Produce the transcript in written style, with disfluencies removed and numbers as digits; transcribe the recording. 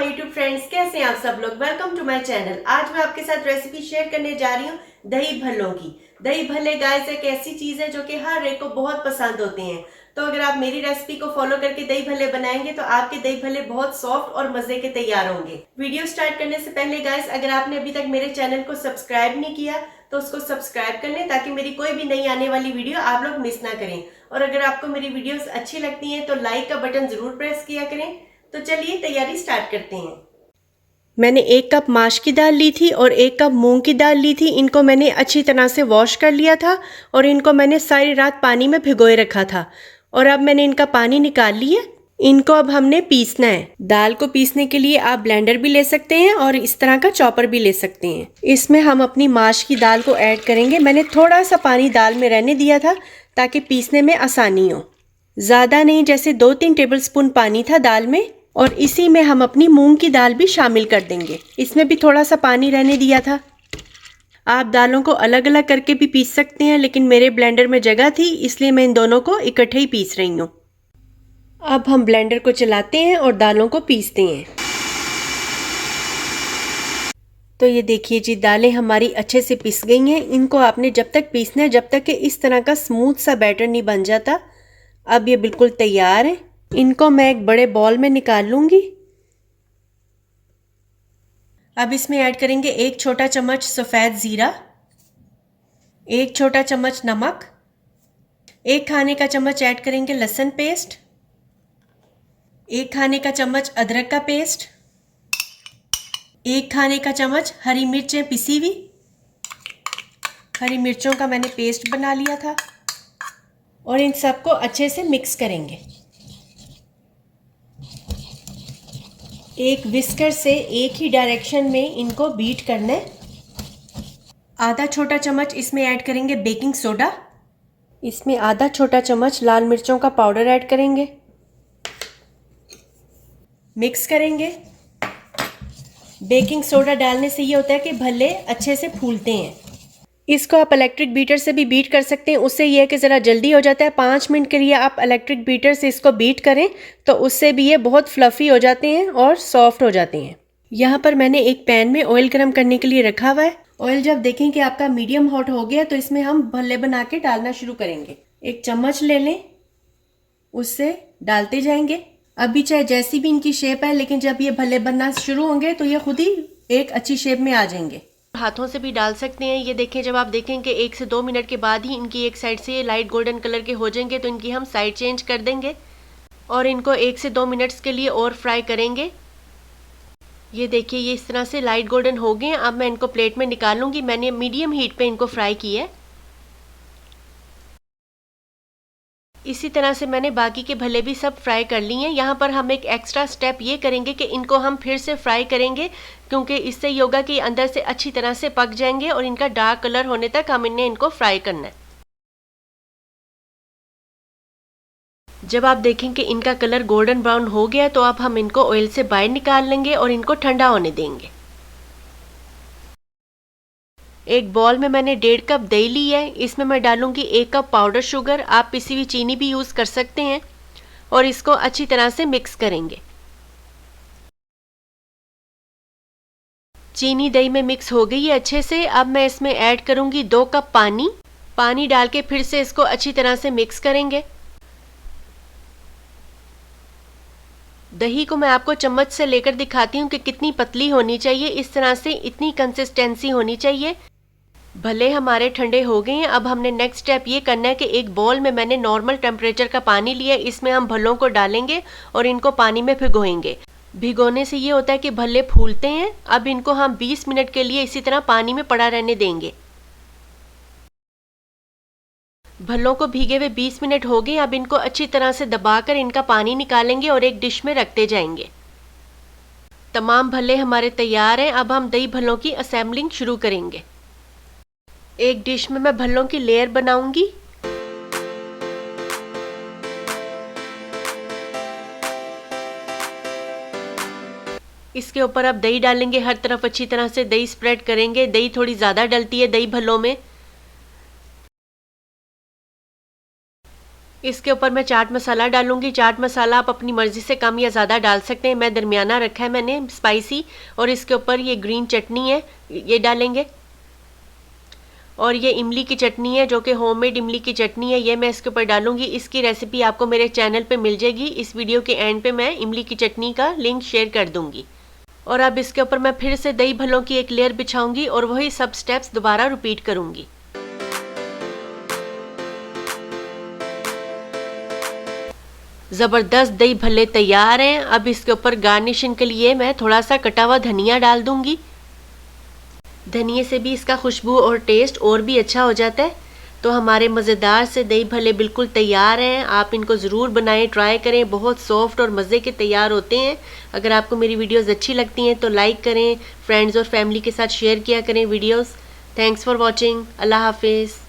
My YouTube friends, कैसे हैं आप सब लोग। Welcome to my channel. आज मैं आपके साथ रेसिपी शेयर करने जा रही हूँ दही भल्लों की। दही भल्ले गाइस एक ऐसी चीज है जो कि हर एक को बहुत पसंद होते हैं। तो अगर आप मेरी रेसिपी को फॉलो करके दही भल्ले बनाएंगे तो आपके दही भल्ले बहुत सॉफ्ट और मजे के तैयार होंगे। वीडियो स्टार्ट करने से पहले गाइस, अगर आपने अभी तक मेरे चैनल को सब्सक्राइब नहीं किया तो उसको सब्सक्राइब कर लें, ताकि मेरी कोई भी नई आने वाली वीडियो आप लोग मिस ना करें। और अगर आपको मेरी वीडियोस अच्छी लगती हैं तो लाइक का बटन जरूर प्रेस किया करें। तो चलिए तैयारी स्टार्ट करते हैं। मैंने 1 कप माश की दाल ली थी और 1 कप मूंग की दाल ली थी। इनको मैंने अच्छी तरह से वॉश कर लिया था और इनको मैंने सारी रात पानी में भिगोए रखा था। और अब मैंने इनका पानी निकाल लिया। इनको अब हमने पीसना है। दाल को पीसने के लिए आप ब्लेंडर भी ले सकते हैं और इस तरह का चॉपर भी ले सकते हैं। इसमें हम अपनी माश की दाल को ऐड करेंगे। मैंने थोड़ा सा पानी दाल में रहने दिया था ताकि पीसने में आसानी हो। ज़्यादा नहीं, जैसे 2-3 टेबलस्पून पानी था दाल में। और इसी में हम अपनी मूंग की दाल भी शामिल कर देंगे। इसमें भी थोड़ा सा पानी रहने दिया था। आप दालों को अलग अलग करके भी पीस सकते हैं, लेकिन मेरे ब्लेंडर में जगह थी इसलिए मैं इन दोनों को इकट्ठे ही पीस रही हूँ। अब हम ब्लेंडर को चलाते हैं और दालों को पीसते हैं। तो ये देखिए जी, दालें हमारी अच्छे से पिस गई हैं। इनको आपने जब तक पीसना है जब तक कि इस तरह का स्मूथ सा बैटर नहीं बन जाता। अब ये बिल्कुल तैयार है। इनको मैं एक बड़े बॉल में निकाल लूंगी। अब इसमें ऐड करेंगे 1 छोटा चम्मच सफ़ेद ज़ीरा, 1 छोटा चम्मच नमक, 1 खाने का चम्मच ऐड करेंगे लहसुन पेस्ट, 1 खाने का चम्मच अदरक का पेस्ट, 1 खाने का चम्मच हरी मिर्चें पिसी हुई। हरी मिर्चों का मैंने पेस्ट बना लिया था। और इन सबको अच्छे से मिक्स करेंगे। एक विस्कर से एक ही डायरेक्शन में इनको बीट करना है। आधा छोटा चम्मच इसमें ऐड करेंगे बेकिंग सोडा। इसमें आधा छोटा चम्मच लाल मिर्चों का पाउडर ऐड करेंगे। मिक्स करेंगे। बेकिंग सोडा डालने से ये होता है कि भल्ले अच्छे से फूलते हैं। इसको आप इलेक्ट्रिक बीटर से भी बीट कर सकते हैं। उससे ये है कि ज़रा जल्दी हो जाता है। 5 मिनट के लिए आप इलेक्ट्रिक बीटर से इसको बीट करें तो उससे भी ये बहुत फ्लफ़ी हो जाते हैं और सॉफ्ट हो जाते हैं। यहाँ पर मैंने एक पैन में ऑयल गर्म करने के लिए रखा हुआ है। ऑयल जब देखें कि आपका मीडियम हॉट हो गया तो इसमें हम भल्ले बना के डालना शुरू करेंगे। एक चम्मच ले लें, उससे डालते जाएंगे। अभी चाहे जैसी भी इनकी शेप है, लेकिन जब ये भल्ले बनना शुरू होंगे तो ये खुद ही एक अच्छी शेप में आ जाएंगे। हाथों से भी डाल सकते हैं। ये देखें, जब आप देखें कि 1 से 2 मिनट के बाद ही इनकी एक साइड से ये लाइट गोल्डन कलर के हो जाएंगे तो इनकी हम साइड चेंज कर देंगे और इनको 1 से 2 मिनट्स के लिए और फ्राई करेंगे। ये देखिए, ये इस तरह से लाइट गोल्डन हो गए हैं। अब मैं इनको प्लेट में निकाल लूँगी। मैंने मीडियम हीट पे इनको फ्राई किया है। इसी तरह से मैंने बाकी के भले भी सब फ्राई कर लिए हैं। यहाँ पर हम एक एक्स्ट्रा स्टेप ये करेंगे कि इनको हम फिर से फ्राई करेंगे, क्योंकि इससे ये होगा कि अंदर से अच्छी तरह से पक जाएंगे और इनका डार्क कलर होने तक हम इनको फ्राई करना है। जब आप देखें कि इनका कलर गोल्डन ब्राउन हो गया तो अब हम इनको ऑयल से बाहर निकाल लेंगे और इनको ठंडा होने देंगे। एक बॉल में मैंने 1.5 कप दही ली है। इसमें मैं डालूंगी 1 कप पाउडर शुगर। आप पिसी हुई चीनी भी यूज़ कर सकते हैं। और इसको अच्छी तरह से मिक्स करेंगे। चीनी दही में मिक्स हो गई है अच्छे से। अब मैं इसमें ऐड करूंगी 2 कप पानी। पानी डाल के फिर से इसको अच्छी तरह से मिक्स करेंगे। दही को मैं आपको चम्मच से लेकर दिखाती हूँ कि कितनी पतली होनी चाहिए। इस तरह से इतनी कंसिस्टेंसी होनी चाहिए। भले हमारे ठंडे हो गए हैं। अब हमने नेक्स्ट स्टेप ये करना है कि एक बॉल में मैंने नॉर्मल टेम्परेचर का पानी लिया है। इसमें हम भल्लों को डालेंगे और इनको पानी में भिगोएंगे। भिगोने से ये होता है कि भल्ले फूलते हैं। अब इनको हम 20 मिनट के लिए इसी तरह पानी में पड़ा रहने देंगे। भल्लों को भीगे हुए 20 मिनट हो गए। अब इनको अच्छी तरह से दबाकर इनका पानी निकालेंगे और एक डिश में रखते जाएंगे। तमाम भल्ले हमारे तैयार हैं। अब हम दही भल्लों की असेंबलिंग शुरू करेंगे। एक डिश में मैं भल्लों की लेयर बनाऊंगी। इसके ऊपर अब दही डालेंगे। हर तरफ अच्छी तरह से दही स्प्रेड करेंगे। दही थोड़ी ज़्यादा डलती है दही भल्लों में। इसके ऊपर मैं चाट मसाला डालूंगी। चाट मसाला आप अपनी मर्ज़ी से कम या ज़्यादा डाल सकते हैं, मैं दरमियाना रखा है मैंने स्पाइसी। और इसके ऊपर ये ग्रीन चटनी है, ये डालेंगे। और ये इमली की चटनी है जो कि होममेड इमली की चटनी है, ये मैं इसके ऊपर डालूंगी। इसकी रेसिपी आपको मेरे चैनल पे मिल जाएगी। इस वीडियो के एंड पे मैं इमली की चटनी का लिंक शेयर कर दूंगी। और अब इसके ऊपर मैं फिर से दही भल्लों की एक लेयर बिछाऊंगी और वही सब स्टेप्स दोबारा रिपीट करूंगी। ज़बरदस्त दही भल्ले तैयार हैं। अब इसके ऊपर गार्निशिंग के लिए मैं थोड़ा सा कटा हुआ धनिया डाल दूंगी। धनिए से भी इसका खुशबू और टेस्ट और भी अच्छा हो जाता है। तो हमारे मज़ेदार से दही भल्ले बिल्कुल तैयार हैं। आप इनको ज़रूर बनाएं, ट्राई करें, बहुत सॉफ्ट और मज़े के तैयार होते हैं। अगर आपको मेरी वीडियोस अच्छी लगती हैं तो लाइक करें, फ्रेंड्स और फैमिली के साथ शेयर किया करें वीडियोस। Thanks for watching. अल्लाह हाफिज़।